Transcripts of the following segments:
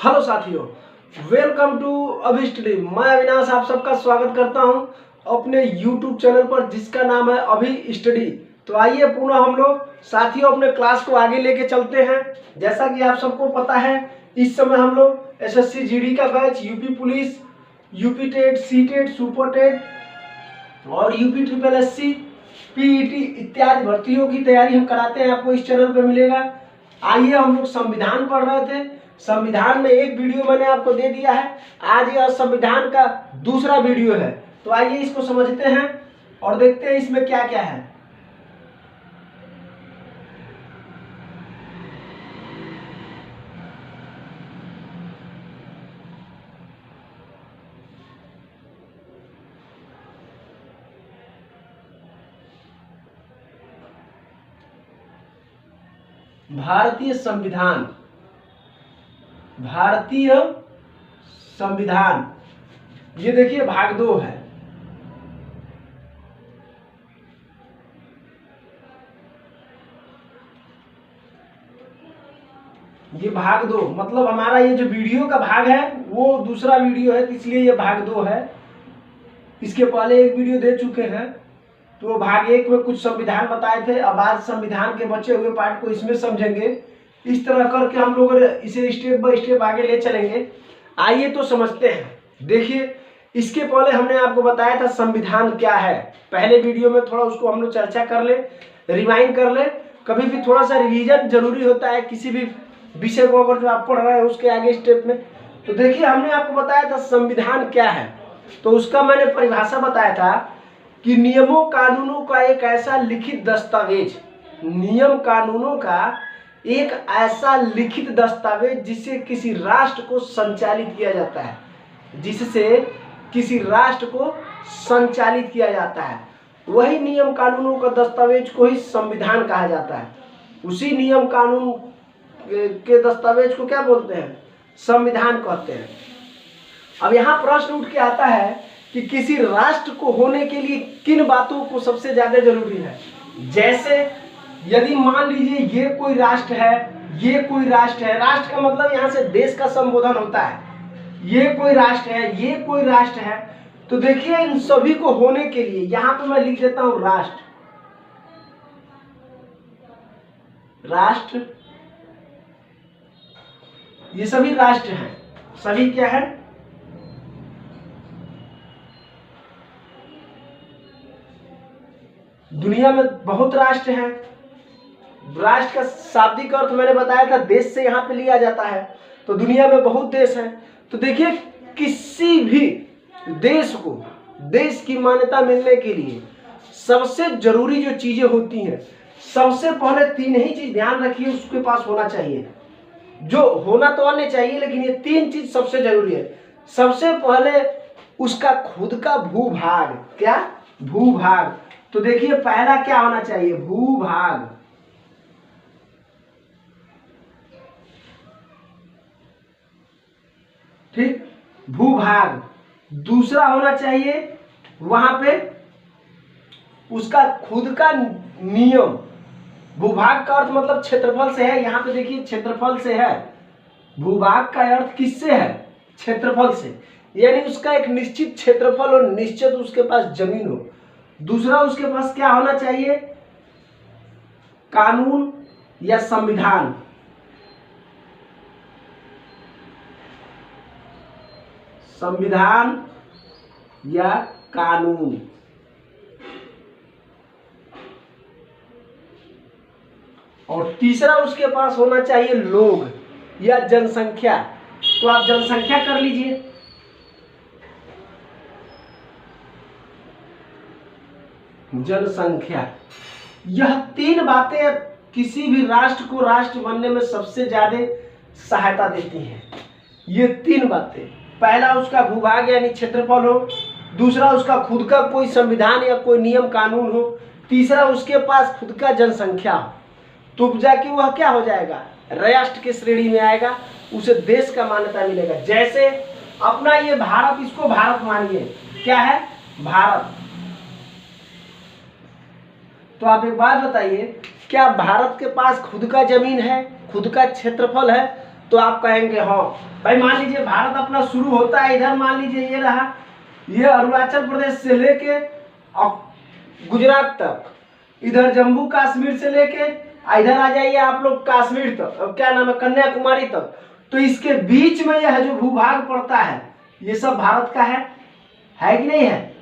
Hello साथियों, welcome to अभी study. मैं अविनाश आप सबका स्वागत करता हूं अपने यूट्यूब चैनल पर जिसका नाम है अभी स्टडी। तो आइए पुनः हम लोग साथियों अपने क्लास को आगे लेके चलते हैं। जैसा कि आप सबको पता है, इस समय हम लोग एसएससी जीडी का batch, UP police, UP TET, C TET, super TET और यूपी ट्रिपल एससी, पीईटी इत्यादि भर्तियों की तैयारी हम कराते हैं। आपको इस चैनल पर मिलेगा। आइए, हम लोग संविधान पढ़ रहे थे। संविधान में एक वीडियो मैंने आपको दे दिया है। आज यह संविधान का दूसरा वीडियो है। तो आइए इसको समझते हैं और देखते हैं इसमें क्या क्या है। भारतीय संविधान, भारतीय संविधान, ये देखिए भाग 2 है। ये भाग 2 मतलब हमारा ये जो वीडियो का भाग है वो दूसरा वीडियो है, इसलिए ये भाग 2 है। इसके पहले एक वीडियो दे चुके हैं, तो भाग 1 में कुछ संविधान बताए थे। अब आज संविधान के बचे हुए पार्ट को इसमें समझेंगे। इस तरह करके हम लोग इसे स्टेप बाय स्टेप आगे ले चलेंगे। आइए तो समझते हैं। देखिए, इसके पहले हमने आपको बताया था संविधान क्या है। पहले वीडियो में थोड़ा उसको हम लोग चर्चा कर ले, रिवाइंड कर ले। कभी भी थोड़ा सा रिवीजन जरूरी होता है किसी भी विषय को, अगर जो आप पढ़ रहे हैं उसके आगे स्टेप में। तो देखिए, हमने आपको बताया था संविधान क्या है। तो उसका मैंने परिभाषा बताया था कि नियमों कानूनों का एक ऐसा लिखित दस्तावेज, नियम कानूनों का एक ऐसा लिखित दस्तावेज जिससे किसी राष्ट्र को संचालित किया जाता है, जिससे किसी राष्ट्र को संचालित किया जाता है। वही नियम कानूनों का दस्तावेज को ही संविधान कहा जाता है। उसी नियम कानून के दस्तावेज को क्या बोलते हैं? संविधान कहते हैं। अब यहाँ प्रश्न उठ के आता है कि किसी राष्ट्र को होने के लिए किन बातों को सबसे ज्यादा जरूरी है। जैसे यदि मान लीजिए ये कोई राष्ट्र है, ये कोई राष्ट्र है। राष्ट्र का मतलब यहाँ से देश का संबोधन होता है। ये कोई राष्ट्र है, ये कोई राष्ट्र है। तो देखिए, इन सभी को होने के लिए यहाँ पे मैं लिख देता हूं राष्ट्र। राष्ट्र, ये सभी राष्ट्र हैं। सभी क्या है? दुनिया में बहुत राष्ट्र हैं। राष्ट्र का शाब्दिक अर्थ मैंने बताया था, देश से यहाँ पे लिया जाता है। तो दुनिया में बहुत देश हैं। तो देखिए, किसी भी देश को देश की मान्यता मिलने के लिए सबसे जरूरी जो चीजें होती हैं, सबसे पहले 3 ही चीज ध्यान रखिए उसके पास होना चाहिए। जो होना तो अन्य चाहिए, लेकिन ये 3 चीज सबसे जरूरी है। सबसे पहले उसका खुद का भूभाग। क्या? भूभाग। तो देखिए, पहला क्या होना चाहिए? भूभाग। ठीक, भूभाग। दूसरा होना चाहिए वहां पे उसका खुद का नियम। भूभाग का अर्थ मतलब क्षेत्रफल से है। यहाँ पे देखिए, क्षेत्रफल से है। भूभाग का अर्थ किससे है? क्षेत्रफल से। यानी उसका एक निश्चित क्षेत्रफल और निश्चित उसके पास जमीन हो। दूसरा, उसके पास क्या होना चाहिए? कानून या संविधान। संविधान या कानून। और तीसरा, उसके पास होना चाहिए लोग या जनसंख्या। तो आप जनसंख्या कर लीजिए। जनसंख्या। यह 3 बातें किसी भी राष्ट्र को राष्ट्र बनने में सबसे ज्यादा सहायता देती हैं। ये 3 बातें, पहला उसका भूभाग यानी क्षेत्रफल हो, दूसरा उसका खुद का कोई संविधान या कोई नियम कानून हो, तीसरा उसके पास खुद का जनसंख्या हो। तो जाके वह क्या हो जाएगा? राष्ट्र के श्रेणी में आएगा, उसे देश का मान्यता मिलेगा। जैसे अपना ये भारत, इसको भारत मानिए। क्या है? भारत। तो आप एक बात बताइए, क्या भारत के पास खुद का जमीन है, खुद का क्षेत्रफल है? तो आप कहेंगे हाँ। भाई मान लीजिए भारत अपना शुरू होता है इधर, मान लीजिए ये रहा, ये अरुणाचल प्रदेश से लेके और गुजरात तक, इधर जम्मू कश्मीर से लेके इधर आ जाइए आप लोग कश्मीर तक, अब क्या नाम है, कन्याकुमारी तक। तो इसके बीच में यह जो भूभाग पड़ता है ये सब भारत का है कि नहीं है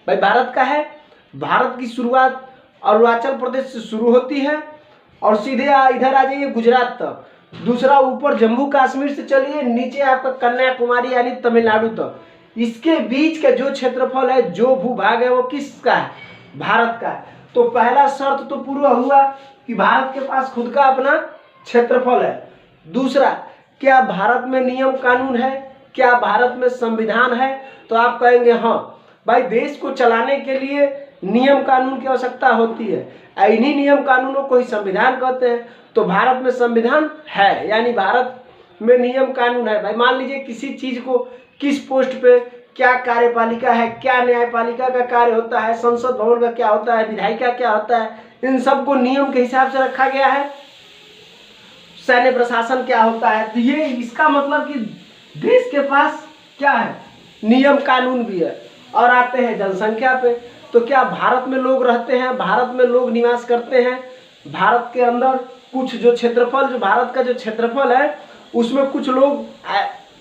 भाई? भारत का है। भारत की शुरुआत अरुणाचल प्रदेश से शुरू होती है और सीधे इधर आ जाइए गुजरात तक, दूसरा ऊपर जम्मू कश्मीर से चलिए नीचे आपका कन्याकुमारी यानी तमिलनाडु तक। इसके बीच का जो क्षेत्रफल है, जो भूभाग है, वो किसका है? भारत का है। तो पहला शर्त तो पूरा हुआ कि भारत के पास खुद का अपना क्षेत्रफल है। दूसरा, क्या भारत में नियम कानून है, क्या भारत में संविधान है? तो आप कहेंगे हाँ भाई, देश को चलाने के लिए नियम कानून की आवश्यकता होती है, इन्हीं नियम कानूनों को ही संविधान कहते हैं। तो भारत में संविधान है यानी भारत में नियम कानून है। भाई मान लीजिए किसी चीज को किस पोस्ट पे क्या कार्यपालिका है, क्या न्यायपालिका का कार्य होता है, संसद भवन का क्या होता है, विधायिका क्या होता है, इन सबको नियम के हिसाब से रखा गया है। सैन्य प्रशासन क्या होता है, तो ये इसका मतलब कि देश के पास क्या है, नियम कानून भी है। और आते हैं जनसंख्या पे, तो क्या भारत में लोग रहते हैं, भारत में लोग निवास करते हैं? भारत के अंदर कुछ जो क्षेत्रफल, जो भारत का जो क्षेत्रफल है उसमें कुछ लोग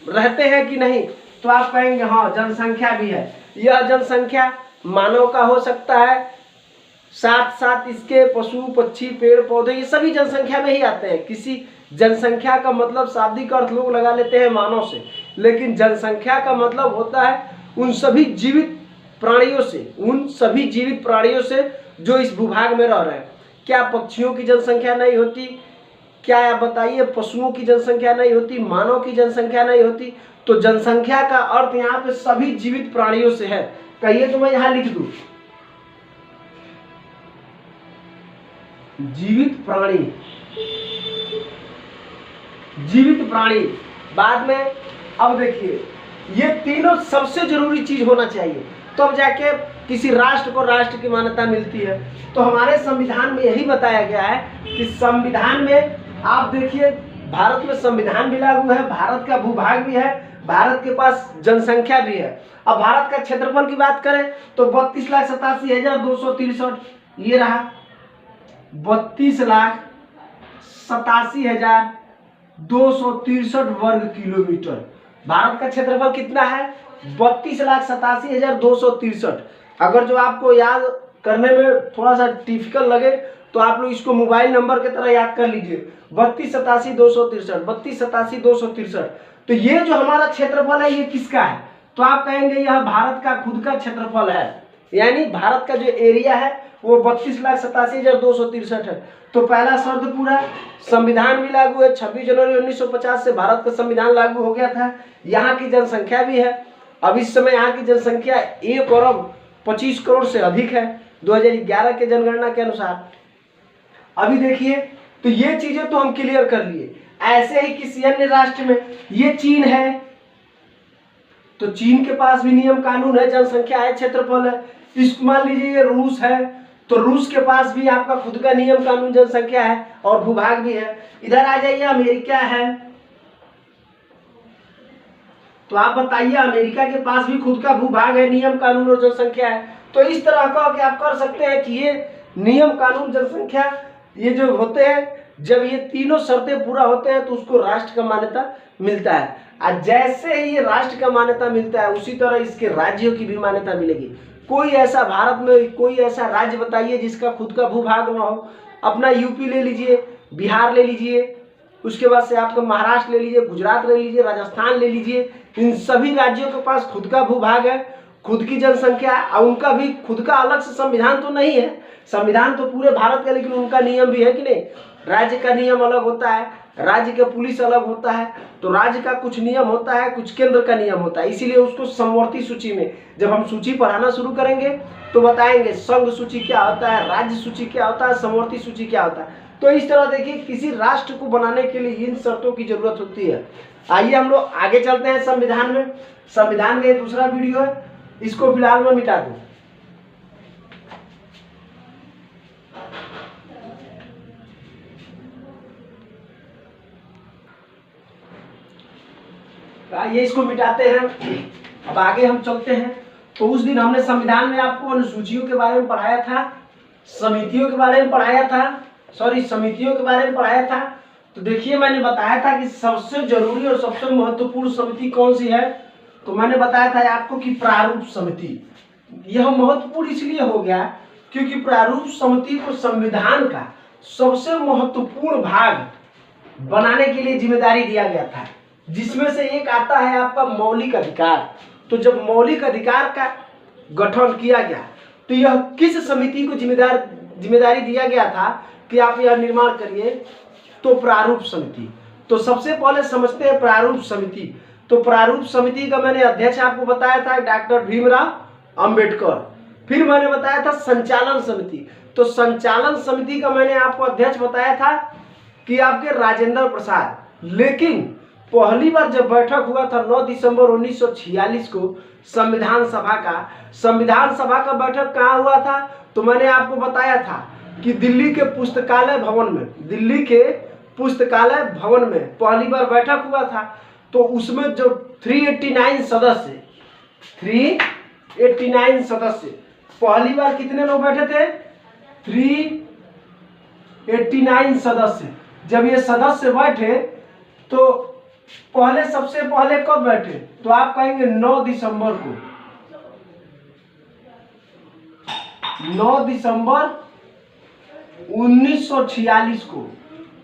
रहते हैं कि नहीं? तो आप कहेंगे हाँ, जनसंख्या भी है। यह जनसंख्या मानव का हो सकता है, साथ साथ इसके पशु पक्षी पेड़ पौधे ये सभी जनसंख्या में ही आते हैं। किसी जनसंख्या का मतलब शाब्दिक अर्थ लोग लगा लेते हैं मानव से, लेकिन जनसंख्या का मतलब होता है उन सभी जीवित प्राणियों से, उन सभी जीवित प्राणियों से जो इस भूभाग में रह रहे हैं। क्या पक्षियों की जनसंख्या नहीं होती? क्या आप बताइए, पशुओं की जनसंख्या नहीं होती, मानव की जनसंख्या नहीं होती? तो जनसंख्या का अर्थ यहाँ पे सभी जीवित प्राणियों से है। कहिए तो मैं यहां लिख दूं, जीवित प्राणी, जीवित प्राणी। बाद में अब देखिए, ये तीनों सबसे जरूरी चीज होना चाहिए, तब तो जाके किसी राष्ट्र को राष्ट्र की मान्यता मिलती है। तो हमारे संविधान में यही बताया गया है कि संविधान में आप देखिए, भारत में संविधान भी लागू है, भारत का भूभाग भी है, भारत के पास जनसंख्या भी है। अब भारत का क्षेत्रफल की बात करें तो 32,87,263 ये रहा, 32,87,263 वर्ग किलोमीटर। भारत का क्षेत्रफल कितना है? 32,87,263। अगर जो आपको याद करने में थोड़ा सा डिफिकल्ट लगे तो आप लोग इसको मोबाइल नंबर की तरह याद कर लीजिए, 32,87,263, 32,87,263। तो ये जो हमारा क्षेत्रफल है ये किसका है? तो आप कहेंगे यह भारत का खुद का क्षेत्रफल है, यानी भारत का जो एरिया है वो 32,87,263 है। तो पहला शर्त पूरा, संविधान भी लागू है, 26 जनवरी 1950 से भारत का संविधान लागू हो गया था। यहाँ की जनसंख्या भी है, अब इस समय यहाँ की जनसंख्या 1,25 करोड़ से अधिक है 2011 के जनगणना के अनुसार। अभी देखिए, तो ये चीजें तो हम क्लियर कर लिए। ऐसे ही किसी अन्य राष्ट्र में, ये चीन है, तो चीन के पास भी नियम कानून है, जनसंख्या है, क्षेत्रफल है। इसको मान लीजिए ये रूस है, तो रूस के पास भी आपका खुद का नियम कानून, जनसंख्या है और भूभाग भी है। इधर आ जाइए, अमेरिका है, तो आप बताइए अमेरिका के पास भी खुद का भूभाग है, नियम कानून और जनसंख्या है। तो इस तरह का कि आप कर सकते हैं कि ये नियम कानून जनसंख्या ये जो होते हैं, जब ये तीनों शर्तें पूरा होते हैं तो उसको राष्ट्र का मान्यता मिलता है। और जैसे ही ये राष्ट्र का मान्यता मिलता है उसी तरह इसके राज्यों की भी मान्यता मिलेगी। कोई ऐसा भारत में कोई ऐसा राज्य बताइए जिसका खुद का भूभाग ना हो। अपना यूपी ले लीजिए, बिहार ले लीजिए, उसके बाद से आपका महाराष्ट्र ले लीजिए, गुजरात ले लीजिए, राजस्थान ले लीजिए, इन सभी राज्यों के पास खुद का भूभाग है, खुद की जनसंख्या, और उनका भी खुद का अलग से संविधान तो नहीं है, संविधान तो पूरे भारत का, लेकिन उनका नियम भी है कि नहीं। राज्य का नियम अलग होता है, राज्य का पुलिस अलग होता है, तो राज्य का कुछ नियम होता है, कुछ केंद्र का नियम होता है। इसीलिए उसको समवर्ती सूची में, जब हम सूची पढ़ाना शुरू करेंगे तो बताएंगे संघ सूची क्या होता है, राज्य सूची क्या होता है, समवर्ती सूची क्या होता है। तो इस तरह देखिए, किसी राष्ट्र को बनाने के लिए इन शर्तों की जरूरत होती है। आइए हम लोग आगे चलते हैं संविधान में। संविधान में दूसरा वीडियो है, इसको फिलहाल मैं मिटा दूं। आइए इसको मिटाते हैं। अब आगे हम चलते हैं। तो उस दिन हमने संविधान में आपको अनुसूचियों के बारे में पढ़ाया था, समितियों के बारे में पढ़ाया था, समितियों के बारे में पढ़ाया था। तो देखिए मैंने बताया था कि सबसे जरूरी और सबसे महत्वपूर्ण समिति कौन सी है। तो मैंने बताया था आपको कि प्रारूप समिति। यह महत्वपूर्ण इसलिए हो गया क्योंकि प्रारूप समिति को संविधान का सबसे महत्वपूर्ण भाग बनाने के लिए जिम्मेदारी दिया गया था, जिसमें से एक आता है आपका मौलिक अधिकार। तो जब मौलिक अधिकार का गठन किया गया तो यह किस समिति को जिम्मेदारी दिया गया था कि आप यह निर्माण करिए, तो प्रारूप समिति। तो सबसे पहले समझते हैं प्रारूप समिति। तो प्रारूप समिति का मैंने अध्यक्ष आपको बताया था डॉक्टर भीमराव अंबेडकर। फिर मैंने बताया था संचालन समिति। तो संचालन समिति का मैंने आपको अध्यक्ष बताया था कि आपके राजेंद्र प्रसाद। लेकिन पहली बार जब बैठक हुआ था 9 दिसंबर 1946 को संविधान सभा का बैठक कहाँ हुआ था, तो मैंने आपको बताया था कि दिल्ली के पुस्तकालय भवन में पहली बार बैठक हुआ था। तो उसमें जो 389 सदस्य पहली बार कितने लोग बैठे थे, 389 सदस्य। जब ये सदस्य बैठे तो सबसे पहले कब बैठे, तो आप कहेंगे 9 दिसंबर को। 9 दिसंबर 1946 को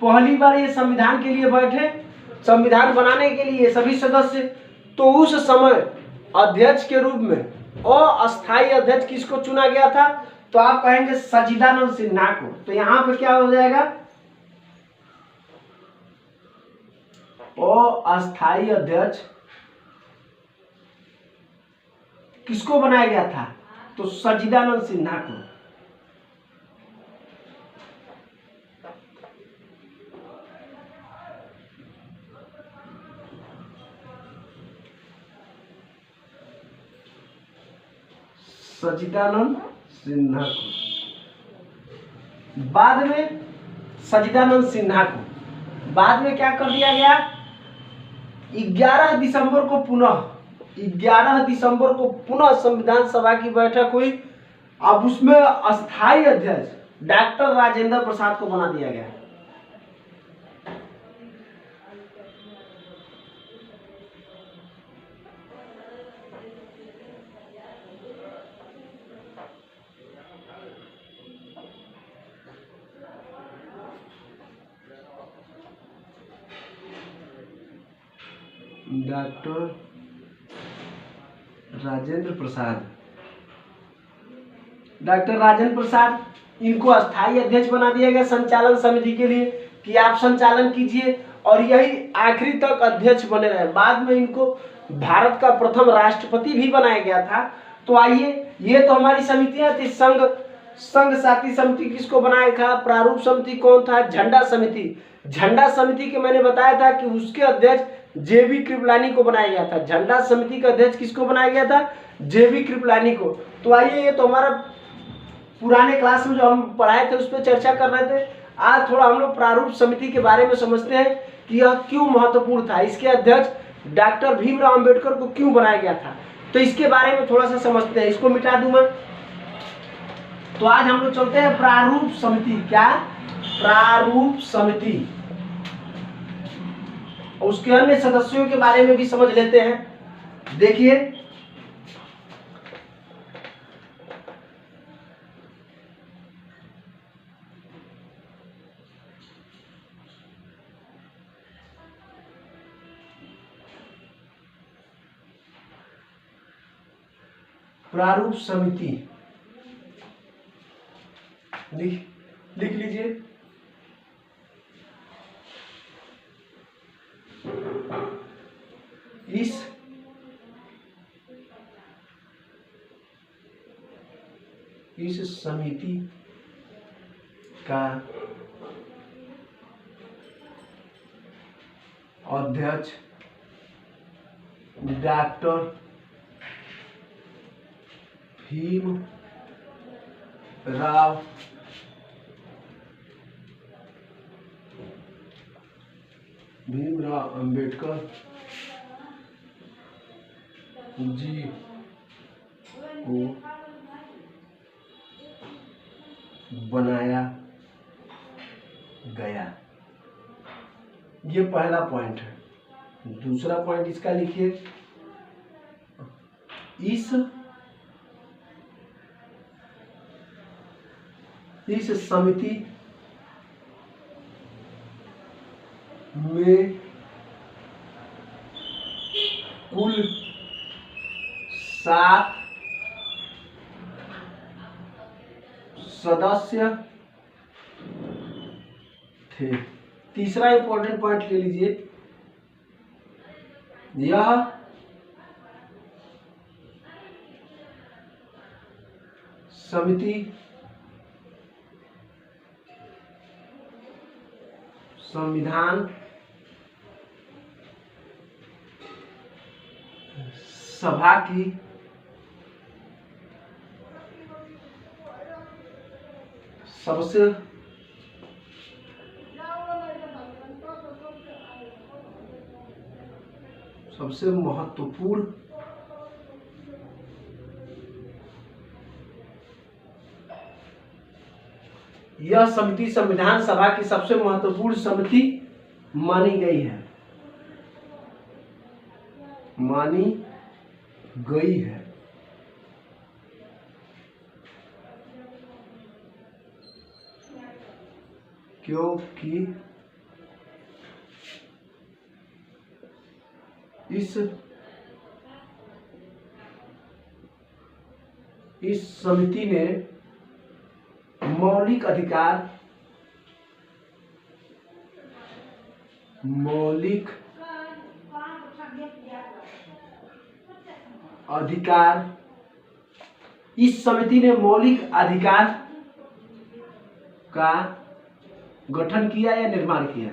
पहली बार ये संविधान के लिए बैठे, संविधान बनाने के लिए सभी सदस्य। तो उस समय अध्यक्ष के रूप में अस्थायी अध्यक्ष किसको चुना गया था, तो आप कहेंगे सच्चिदानंद सिन्हा को। तो यहां पे क्या हो जाएगा, अस्थायी अध्यक्ष किसको बनाया गया था, तो सच्चिदानंद सिन्हा को। सच्चिदानंद सिन्हा को बाद में क्या कर दिया गया, 11 दिसंबर को पुनः संविधान सभा की बैठक हुई। अब उसमें अस्थायी अध्यक्ष डॉक्टर राजेंद्र प्रसाद को बना दिया गया। डॉक्टर राजेंद्र प्रसाद इनको अस्थायी अध्यक्ष बना दिया गया संचालन समिति के लिए कि आप संचालन कीजिए, और यही आखिरी तक अध्यक्ष बने रहे। बाद में इनको भारत का प्रथम राष्ट्रपति भी बनाया गया था। तो आइए, ये तो हमारी समितियां थी। संघ साथी समिति किसको बनाया था, प्रारूप समिति कौन था, झंडा समिति के मैंने बताया था कि उसके अध्यक्ष जेबी कृपलानी को बनाया गया था। झंडा समिति का अध्यक्ष किसको बनाया गया था, जेबी कृपलानी को। तो आइए, ये तो हमारा पुराने क्लास में जो हम पढ़ाए थे उस पर चर्चा कर रहे थे। आज थोड़ा हम लोग प्रारूप समिति के बारे में समझते हैं कि यह क्यों महत्वपूर्ण था, इसके अध्यक्ष डॉक्टर भीमराव अंबेडकर को क्यों बनाया गया था। तो इसके बारे में थोड़ा सा समझते हैं। इसको मिटा दूं मैं। तो आज हम लोग चलते हैं प्रारूप समिति। क्या, प्रारूप समिति, उसके अन्य सदस्यों के बारे में भी समझ लेते हैं। देखिए, प्रारूप समिति लिख लीजिए। इस समिति का अध्यक्ष डॉक्टर भीमराव अंबेडकर जी को बनाया गया। ये पहला पॉइंट है। दूसरा पॉइंट इसका लिखिए, इस समिति में कुल 7 सदस्य थे। तीसरा इंपॉर्टेंट पॉइंट ले लीजिए, यह समिति संविधान सभा की सबसे महत्वपूर्ण यह समिति संविधान सभा की सबसे महत्वपूर्ण समिति मानी गई है, क्योंकि इस समिति ने मौलिक अधिकार इस समिति ने मौलिक अधिकार का गठन किया या निर्माण किया?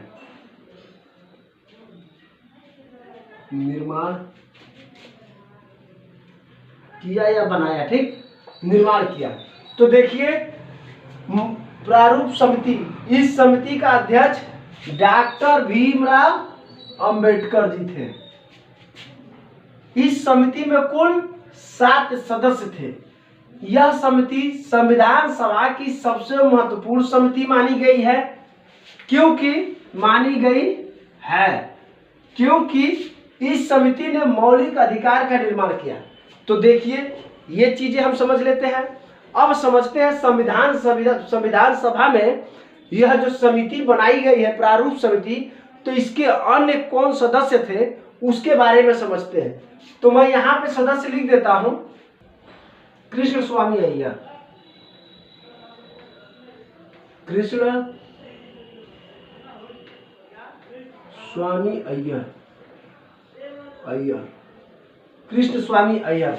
निर्माण किया या बनाया? ठीक, निर्माण किया। तो देखिए, प्रारूप समिति, इस समिति का अध्यक्ष डॉक्टर भीमराव अंबेडकर जी थे। इस समिति में कुल 7 सदस्य थे। यह समिति संविधान सभा की सबसे महत्वपूर्ण समिति मानी गई है। क्योंकि इस समिति ने मौलिक अधिकार का निर्माण किया। तो देखिए, ये चीजें हम समझ लेते हैं। अब समझते हैं संविधान सभा में यह जो समिति बनाई गई है, प्रारूप समिति, तो इसके अन्य कौन सदस्य थे उसके बारे में समझते हैं। तो मैं यहाँ पे सदस्य लिख देता हूं, कृष्ण स्वामी अय्यर। कृष्ण स्वामी अय्यर,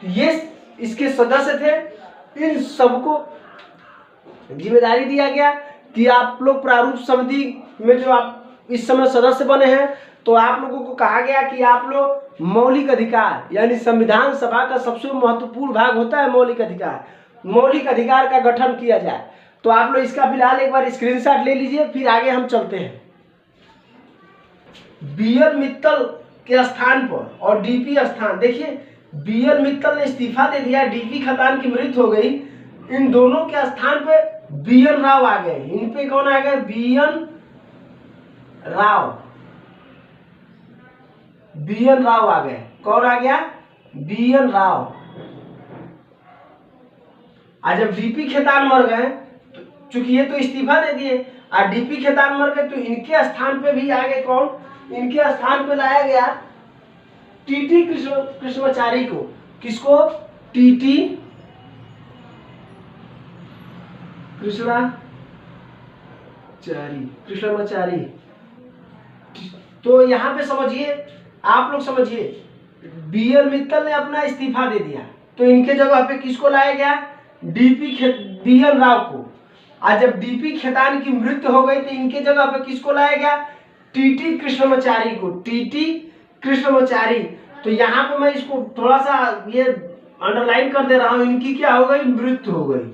ये इसके सदस्य थे। इन सबको जिम्मेदारी दिया गया कि आप लोग प्रारूप समिति में जो आप इस समय सदस्य बने हैं, तो आप लोगों को कहा गया कि आप लोग मौलिक अधिकार, यानी संविधान सभा का सबसे महत्वपूर्ण भाग होता है मौलिक अधिकार का गठन किया जाए। तो आप लोग इसका फिलहाल एक बार स्क्रीनशॉट ले लीजिए, फिर आगे हम चलते हैं। बी.एल. मित्तल के स्थान पर और डी.पी. स्थान, देखिए बी.एल. मित्तल ने इस्तीफा दे दिया, डी.पी. खतान की मृत्यु हो गई। इन दोनों के स्थान पे बी.एन. राव आ गए। इन पे कौन आ गए? बी.एन. राव आ गए। कौन आ गया? बी.एन. राव। आज जब डी.पी. खेतान मर गए, चूंकि ये तो इस्तीफा दे दिए, और डी.पी. खेतान मर गए, तो इनके स्थान पे भी आ गए कौन? इनके स्थान पे लाया गया टी.टी. कृष्णमाचारी को। किसको? टी.टी. कृष्णमाचारी। तो यहाँ पे समझिए, आप लोग समझिए, बी.एल. मित्तल ने अपना इस्तीफा दे दिया, तो इनके जगह पे किसको लाया गया? बी.एन. राव को। आज जब डी.पी. खेतान की मृत्यु हो गई, तो इनके जगह पे किसको लाया गया? टी.टी. कृष्णमाचारी को। टी.टी. कृष्णमाचारी। तो यहाँ पे मैं इसको थोड़ा सा ये अंडरलाइन कर दे रहा हूं, इनकी क्या हो गई? मृत्यु हो गई।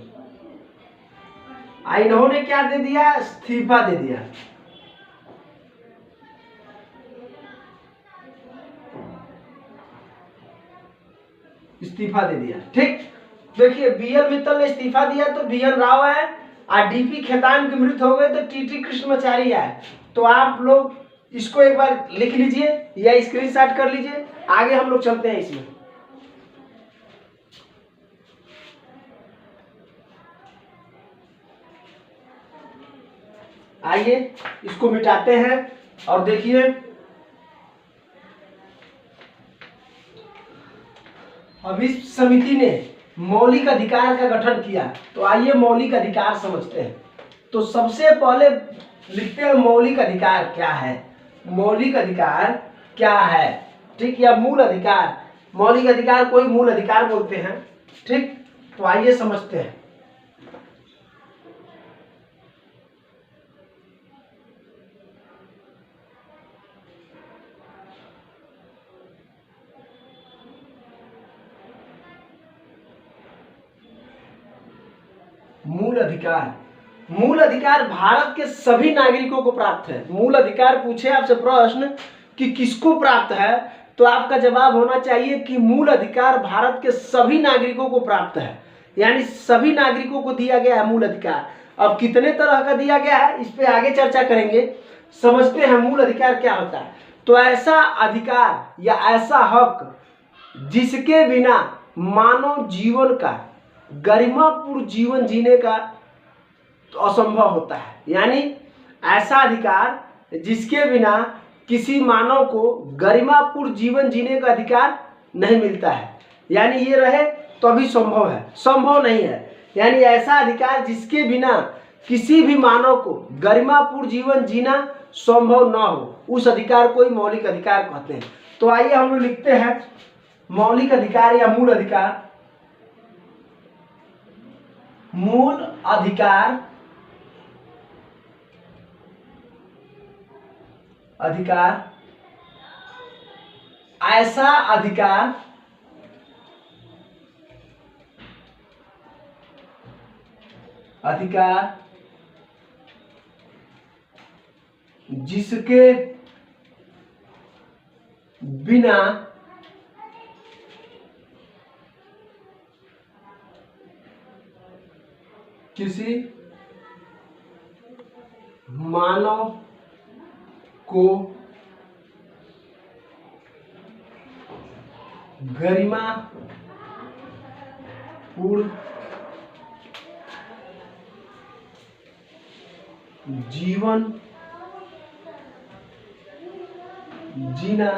इन्होंने क्या दे दिया? इस्तीफा दे दिया। इस्तीफा दे दिया। ठीक, देखिए BL मित्तल ने इस्तीफा दिया तो BN राव है, और DP खेतान की मृत्यु हो गई तो TT कृष्णमाचारी है। तो आप लोग इसको एक बार लिख लीजिए या स्क्रीनशॉट कर लीजिए, आगे हम लोग चलते हैं इसमें। आइए इसको मिटाते हैं और देखिए अब इस समिति ने मौलिक अधिकार का गठन किया। तो आइए मौलिक अधिकार समझते हैं। तो सबसे पहले लिखते हैं मौलिक अधिकार क्या है। मौलिक अधिकार क्या है, ठीक, या मूल अधिकार। मौलिक अधिकार कोई मूल अधिकार बोलते हैं। ठीक, तो आइए समझते हैं। मूल अधिकार, मूल अधिकार भारत के सभी नागरिकों को प्राप्त है। मूल अधिकार पूछे आपसे प्रश्न कि किसको प्राप्त है, तो आपका जवाब होना चाहिए कि मूल अधिकार भारत के सभी नागरिकों को प्राप्त है, यानी सभी नागरिकों को दिया गया है मूल अधिकार। अब कितने तरह का दिया गया है इस पे आगे चर्चा करेंगे। समझते हैं मूल अधिकार क्या होता है। तो ऐसा अधिकार या ऐसा हक जिसके बिना मानव जीवन का गरिमापूर्ण जीवन जीने का तो असंभव होता है, यानी ऐसा अधिकार जिसके बिना किसी मानव को गरिमापूर्ण जीवन जीने का अधिकार नहीं मिलता है, यानी ये रहे तो अभी संभव है, संभव नहीं है। यानी ऐसा अधिकार जिसके बिना किसी भी मानव को गरिमापूर्ण जीवन जीना संभव न हो, उस अधिकार को ही मौलिक अधिकार कहते हैं। तो आइए हम लोग लिखते हैं मौलिक अधिकार या मूल अधिकार। मूल अधिकार, अधिकार ऐसा अधिकार अधिकार जिसके बिना किसी मानव को गरिमा पूर्ण जीवन जीना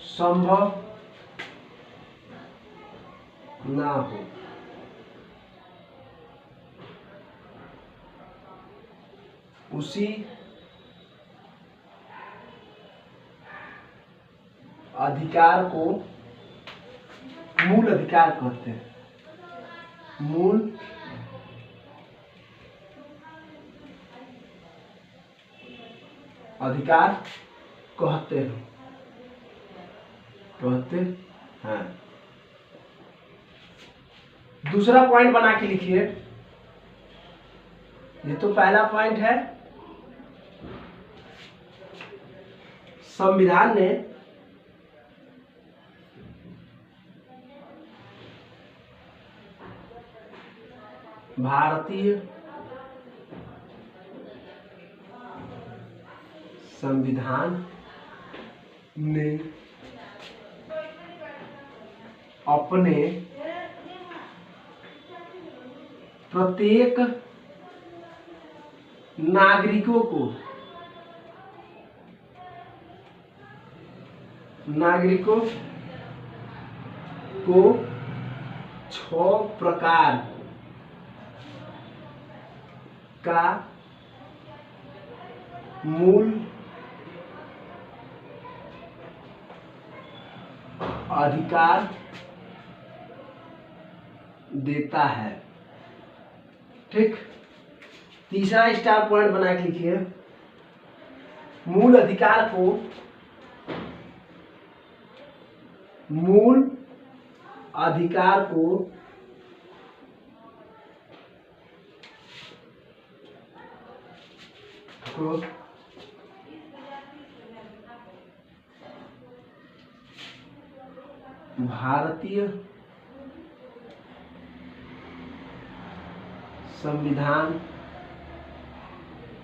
संभव ना हो, उसी अधिकार को मूल अधिकार कहते हैं। मूल अधिकार कहते हैं। दूसरा पॉइंट बना के लिखिए। ये तो पहला पॉइंट है, संविधान ने भारतीय संविधान ने अपने प्रत्येक नागरिकों को 6 प्रकार का मूल अधिकार देता है। ठीक, तीसरा स्टार पॉइंट बना के लिखिए। मूल अधिकार को भारतीय संविधान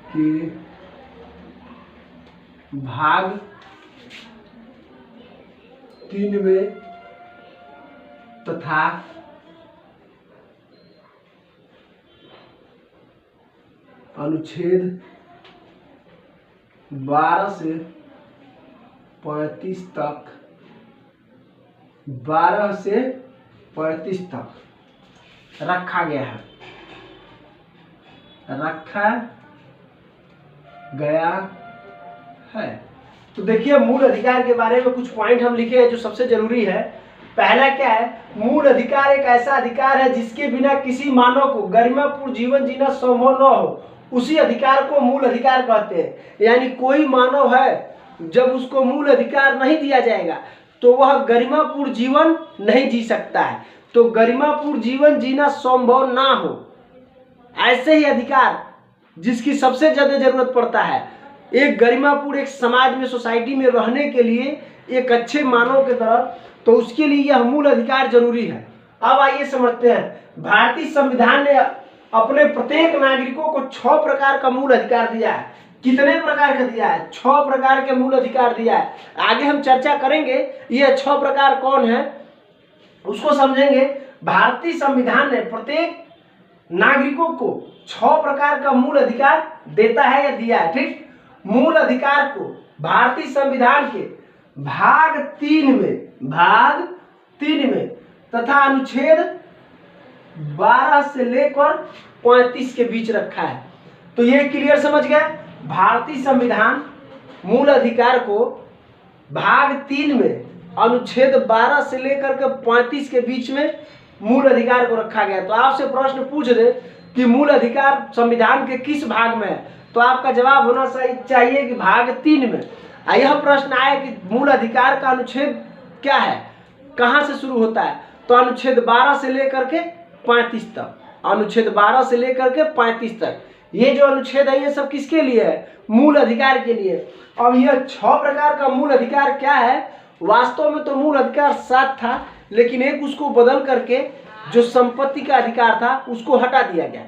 के भाग 3 में तथा अनुच्छेद 12 से 35 तक 12 से 35 तक रखा गया है, रखा गया है। तो देखिए मूल अधिकार के बारे में कुछ पॉइंट हम लिखे हैं जो सबसे जरूरी है। पहला क्या है, मूल अधिकार एक ऐसा अधिकार है जिसके बिना किसी मानव को गरिमापूर्ण जीवन जीना संभव न हो, उसी अधिकार को मूल अधिकार कहते हैं। यानी कोई मानव है, जब उसको मूल अधिकार नहीं दिया जाएगा तो वह गरिमापूर्ण जीवन नहीं जी सकता है। तो गरिमापूर्ण जीवन जीना संभव ना हो, ऐसे ही अधिकार जिसकी सबसे ज्यादा जरूरत पड़ता है एक गरिमापूर्ण एक समाज में, सोसाइटी में रहने के लिए, एक अच्छे मानव की तरह, तो उसके लिए यह मूल अधिकार जरूरी है। अब आइए समझते हैं। भारतीय संविधान ने अपने प्रत्येक नागरिकों को 6 प्रकार का मूल अधिकार दिया है। कितने प्रकार का दिया है? 6 प्रकार के मूल अधिकार दिया है। आगे हम चर्चा करेंगे ये 6 प्रकार कौन है, उसको समझेंगे। भारतीय संविधान ने प्रत्येक नागरिकों को 6 प्रकार का मूल अधिकार देता है या दिया है। ठीक, मूल अधिकार को भारतीय संविधान के भाग 3 में तथा अनुच्छेद 12 से लेकर 35 के बीच रखा है। तो ये क्लियर समझ गए। भारतीय संविधान मूल अधिकार को भाग 3 में अनुच्छेद 12 से लेकर के 35 के बीच में मूल अधिकार को रखा गया। तो आपसे प्रश्न पूछ दे कि मूल अधिकार संविधान के किस भाग में है, तो आपका जवाब होना चाहिए कि भाग 3 में। यह प्रश्न आया कि मूल अधिकार का अनुच्छेद क्या है, कहां से शुरू होता है, तो अनुच्छेद 12 से लेकर के 35 तक, अनुच्छेद 12 से लेकर के 35 तक। ये जो अनुच्छेद है ये सब किसके लिए है? मूल अधिकार के लिए। अब यह 6 प्रकार का मूल अधिकार क्या है? वास्तव में तो मूल अधिकार 7 था, लेकिन एक उसको बदल करके जो संपत्ति का अधिकार था उसको हटा दिया गया।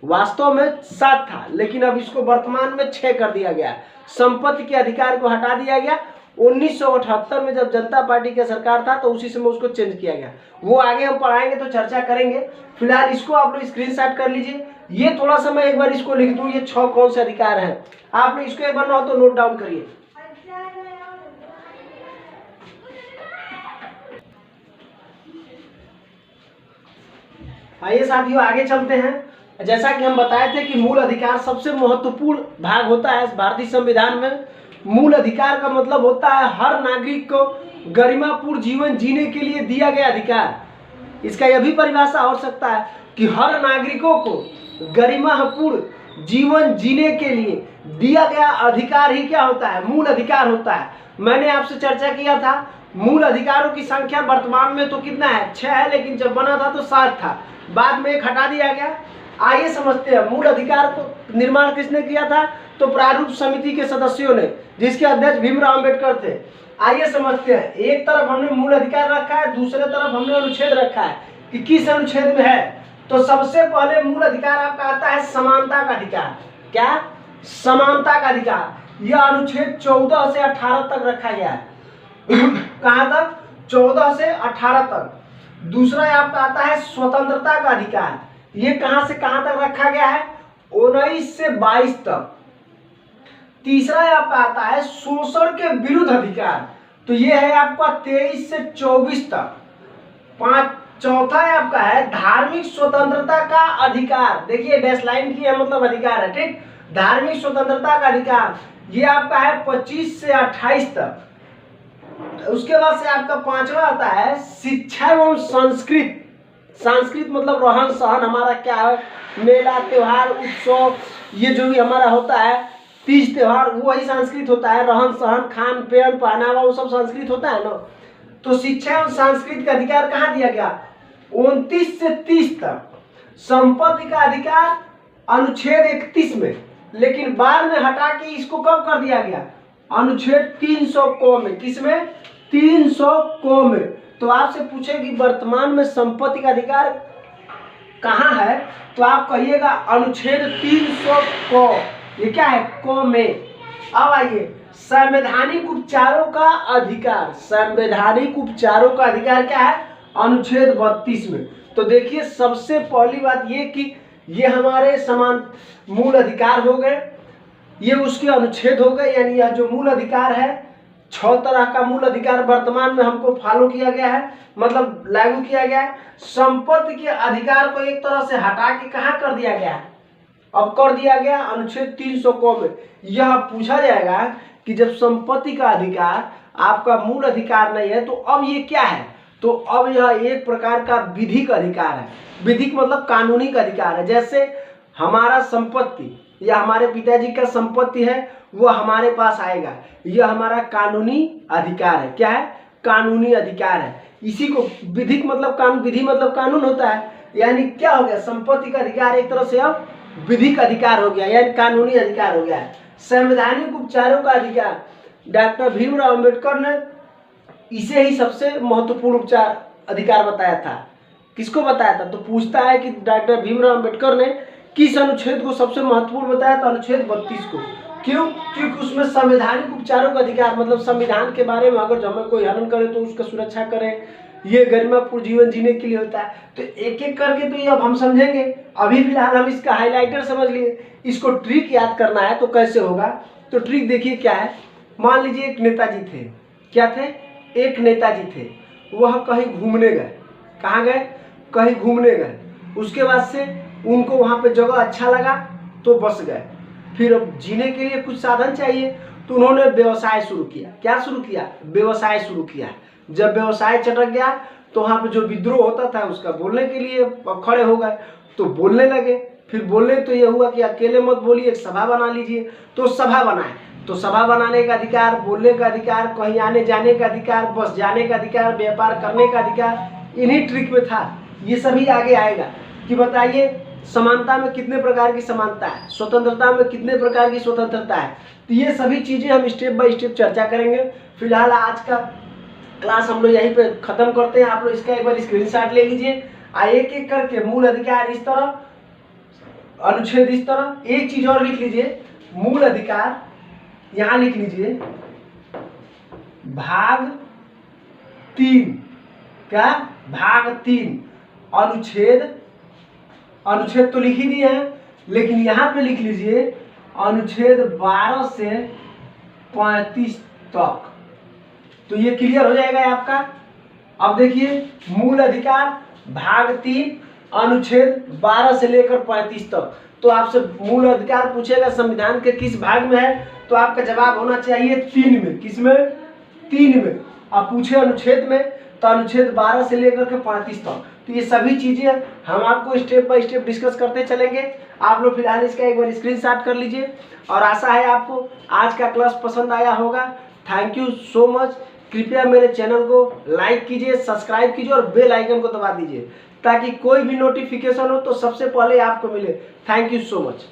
वास्तव में 7 था, लेकिन अब इसको वर्तमान में 6 कर दिया गया। संपत्ति के अधिकार को हटा दिया गया। 1978 में जब जनता पार्टी की सरकार था तो उसी समय उसको चेंज किया गया। वो आगे हम पढ़ाएंगे तो चर्चा करेंगे। फिलहाल इसको आप लोग स्क्रीनशॉट कर लीजिए। ये थोड़ा सा मैं एक बार इसको लिख दूं, ये 6 कौन से अधिकार हैं, आपने इसको एक बार ना हो तो नोट डाउन करिए। आइए साथियों आगे चलते हैं। जैसा कि हम बताए थे कि मूल अधिकार सबसे महत्वपूर्ण भाग होता है भारतीय संविधान में। मूल अधिकार का मतलब होता है हर नागरिक को गरिमापूर्ण जीवन जीने के लिए दिया गया अधिकार। इसका यह भी परिभाषा हो सकता है कि हर नागरिकों को गरिमापूर्ण जीवन जीने के लिए दिया गया अधिकार ही क्या होता है? मूल अधिकार होता है। मैंने आपसे चर्चा किया था मूल अधिकारों की संख्या वर्तमान में तो कितना है? 6 है, लेकिन जब बना था तो 7 था, बाद में एक हटा दिया गया। आइए समझते हैं मूल अधिकार को निर्माण किसने किया था? तो प्रारूप समिति के सदस्यों ने, जिसके अध्यक्ष भीमराव अंबेडकर थे। आइए समझते हैं, एक तरफ हमने मूल अधिकार रखा है, दूसरे तरफ हमने अनुच्छेद रखा है कि किस अनुच्छेद में है। तो सबसे पहले मूल अधिकार आपका आता है समानता का अधिकार। क्या? समानता का अधिकार। यह अनुच्छेद 14 से 18 तक रखा गया है। कहां तक? 14 से 18 तक। दूसरा आपका आता है स्वतंत्रता का अधिकार। ये कहां से कहां तक रखा गया है? 19 से 22 तक। तीसरा आपका आता है शोषण के विरुद्ध अधिकार, तो ये है आपका 23 से 24 तक। चौथा आपका है धार्मिक स्वतंत्रता का अधिकार। देखिए डैश लाइन की है, मतलब अधिकार है। ठीक, धार्मिक स्वतंत्रता का अधिकार ये आपका है 25 से 28 तक। उसके बाद से आपका 5वां आता है शिक्षा एवं संस्कृत। संस्कृत मतलब रहन सहन, हमारा क्या है, मेला त्योहार उत्सव, ये जो भी हमारा होता है, तीज त्योहार, वही संस्कृत होता है। रहन सहन, खान पीन, पहनावा, वो सब संस्कृत होता है ना। तो शिक्षा और संस्कृत का अधिकार कहाँ दिया गया? 29 से 30 तक। संपत्ति का अधिकार अनुच्छेद 31 में, लेकिन बाद में हटा के इसको कब कर दिया गया? अनुच्छेद 300 को में। किसमें? 300 को में। तो तो आपसे पूछे कि वर्तमान में संपत्ति का अधिकार कहाँ है, तो आप कहिएगा अनुच्छेद 300 क। ये क्या है? क में। अब आइए, संवैधानिक उपचारों का अधिकार। संवैधानिक उपचारों का अधिकार क्या है? अनुच्छेद 32 में। तो देखिए, सबसे पहली बात ये कि ये हमारे समान मूल अधिकार हो गए, ये उसके अनुच्छेद हो गए, यानी यह जो मूल अधिकार है, 6 तरह का मूल अधिकार वर्तमान में हमको फॉलो किया गया है, मतलब लागू किया गया है। संपत्ति के अधिकार को एक तरह से हटा के कहाँ कर दिया गया है? अब कर दिया गया अनुच्छेद 300 क में। यह पूछा जाएगा कि जब संपत्ति का अधिकार आपका मूल अधिकार नहीं है तो अब ये क्या है? तो अब यह एक प्रकार का विधिक अधिकार है। विधिक मतलब कानूनी का अधिकार है। जैसे हमारा संपत्ति या हमारे पिताजी का संपत्ति है, वो हमारे पास आएगा, यह हमारा कानूनी अधिकार है। क्या है? कानूनी अधिकार है। इसी को विधिक मतलब कानून, विधि मतलब कानून होता है। यानी क्या हो गया? संपत्ति का अधिकार एक तरह से अब विधिक अधिकार हो गया, यानी कानूनी अधिकार हो गया है। संवैधानिक उपचारों का अधिकार, डॉक्टर भीमराव अम्बेडकर ने इसे ही सबसे महत्वपूर्ण उपचार अधिकार बताया था। किसको बताया था? तो पूछता है कि डॉक्टर भीमराव अम्बेडकर ने किस अनुच्छेद को सबसे महत्वपूर्ण बताया? तो अनुच्छेद 32 को। क्यों? क्योंकि उसमें संवैधानिक उपचारों का अधिकार, मतलब संविधान के बारे में अगर हमें कोई हनन करे तो उसका सुरक्षा करें, ये गरिमापूर्ण जीवन जीने के लिए होता है। तो एक एक करके तो ये अब हम समझेंगे। अभी फिलहाल हम इसका हाइलाइटर समझ लिए। इसको ट्रिक याद करना है तो कैसे होगा? तो ट्रिक देखिए क्या है। मान लीजिए एक नेताजी थे। क्या थे? एक नेताजी थे। वह कहीं घूमने गए। कहाँ गए? कहीं घूमने गए। उसके बाद से उनको वहाँ पे जगह अच्छा लगा तो बस गए। फिर अब जीने के लिए कुछ साधन चाहिए तो उन्होंने व्यवसाय शुरू किया। क्या शुरू किया? व्यवसाय शुरू किया। जब व्यवसाय चटक गया तो वहाँ पे जो विद्रोह होता था उसका बोलने के लिए खड़े हो गए, तो बोलने लगे। फिर बोलने तो ये हुआ कि अकेले मत बोलिए, एक सभा बना लीजिए। तो सभा बनाए। तो सभा बनाने का अधिकार, बोलने का अधिकार, कहीं आने जाने का अधिकार, बस जाने का अधिकार, व्यापार करने का अधिकार, इन्हीं ट्रिक में था। ये सभी आगे आएगा कि बताइए समानता में कितने प्रकार की समानता है, स्वतंत्रता में कितने प्रकार की स्वतंत्रता है। तो ये सभी चीज़ें हम स्टेप बाय स्टेप चर्चा करेंगे। फिलहाल आज का क्लास हम लोग यहीं पे खत्म करते हैं। आप लोग इसका एक बार स्क्रीनशॉट ले लीजिए। एक एक करके मूल अधिकार इस तरह, अनुच्छेद इस तरह। एक चीज और लिख लीजिए, मूल अधिकार यहां लिख लीजिए भाग 3। क्या? भाग 3 अनुच्छेद। अनुच्छेद तो लिख ही दिए हैं, लेकिन यहां पे लिख लीजिए अनुच्छेद 12 से 35 तक। तो ये क्लियर हो जाएगा आपका। अब देखिए मूल अधिकार भाग 3 अनुच्छेद 12 से लेकर 35 तक। तो आपसे मूल अधिकार पूछेगा संविधान के किस भाग में है, तो आपका जवाब होना चाहिए 3 में। किसमें? 3 में। आप पूछे अनुच्छेद में तो अनुच्छेद 12 से लेकर के 35 तक। तो ये सभी चीजें हम आपको स्टेप बाय स्टेप डिस्कस करते चलेंगे। आप लोग फिलहाल इसका एक बार स्क्रीनशॉट कर लीजिए और आशा है आपको आज का क्लास पसंद आया होगा। Thank you so much. कृपया मेरे चैनल को लाइक कीजिए, सब्सक्राइब कीजिए और बेल आइकन को दबा दीजिए ताकि कोई भी नोटिफिकेशन हो तो सबसे पहले आपको मिले। Thank you so much.